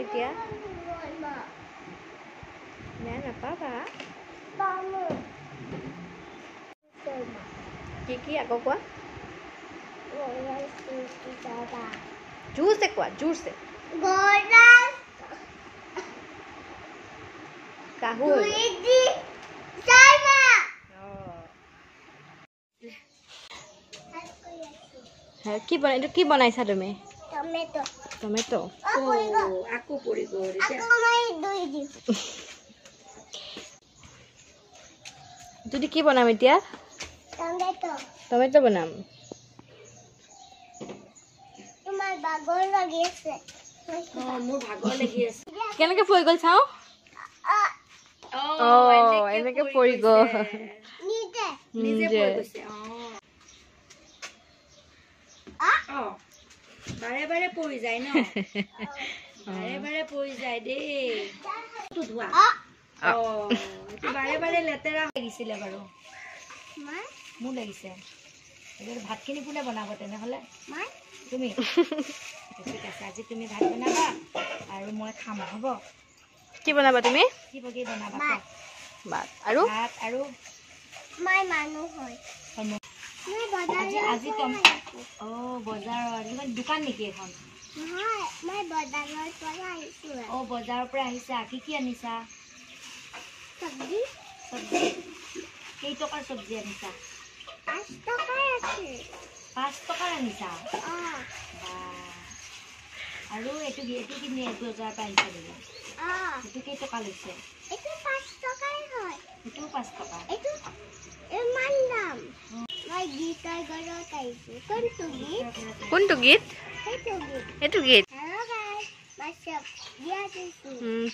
এতিয়া বেয়া নাপাবা কি আকৌ কোৱা জোৰছে কোৱা জোৰছে কাহুল কি বনাই এইটো কি বনাইছা তুমি টমেটো টমেটো আকৌ পৰি গ'ল যদি কি বনাম এতিয়া টমেটো টমেটো বনাম তোমাৰ ভাগৰ লাগি আছে মোৰ ভাগৰ লাগি আছে কেনেকৈ পৰি গ'ল চাওঁ এনেকৈ পৰি গ'ল নিজে পৰি গৈছে বাৰে বাৰে পৰি যায় ন বাৰে বাৰে পৰি যায় দেই ধোৱা বাৰে বাৰে লেতেৰা লাগিছিলে বাৰু মোৰ লাগিছে ভাতখিনি কোনে বনাব তেনেহ'লে তুমি ঠিক আছে আজি তুমি ভাত বনাবা আৰু মই খাম হ'ব কি বনাবা তুমি কি বনাবা ভাত আৰু ভাত আৰু মই মানুহ হয় আজি বজাৰত দোকান নেকি এখন মই বজাৰৰ পৰা আহিছো বজাৰৰ পৰা আহিছা কি কি আনিছা চব্জি চব্জি কেই টকাৰ চব্জি আনিছা 5 টকাৰ আছে 5 টকাৰ আনিছা আৰু এইটো কিনি বজাৰৰ পৰা আহিছা নেকি এইটো কেই টকা লৈছে এইটো 5 টকাই হয় এইটো 5 টকা এইটো ইমান দাম মই গীতৰ ঘৰত আহিছো কোনটো গীত এইটো গীত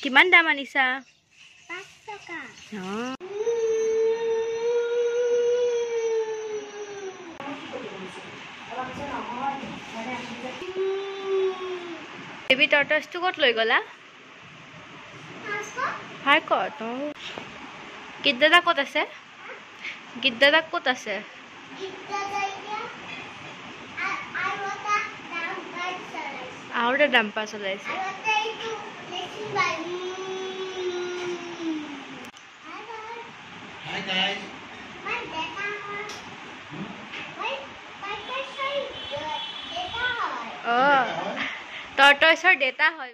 কিমান দাম আনিছা 5 টকা বেবি টৰ্টছটো ক'ত লৈ গ'লা পাৰ্কত গীত দাদা ক'ত আছে গীত দাদা ক'ত আছে আৰু এটা ডাম্পাৰ চলাইছে টৰ্টছৰ ডেটা হয়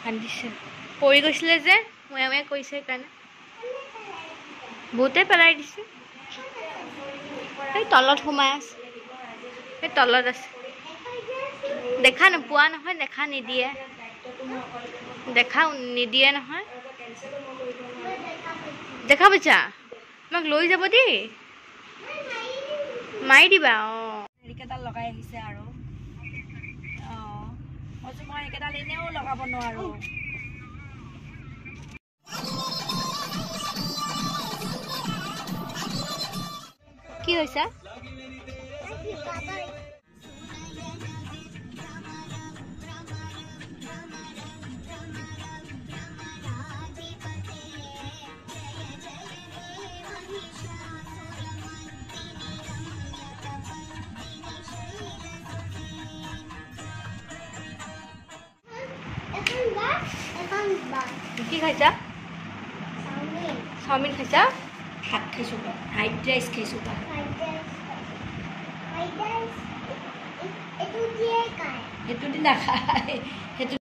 কান্দিছে পৰি গৈছিলে যে মই কৈছে সেইকাৰণে বহুতে পেলাই দিছে এই তলত সোমাই আছে এই তলত আছে দেখা নোপোৱা নহয় দেখা নিদিয়ে নহয় দেখা পাইছা তোমাক লৈ যাব দেই মাৰি দিবা হেৰিকেইডাল লগাই আহিছে আৰু মই সেইকেইডাল এনেও লগাব নোৱাৰো কি হৈছে কি খাইছা চাওমিন খাইছা ভাত খাইছো ফ্ৰাইড ৰাইচ খাইছো সেইটো দি নাখায় সেইটো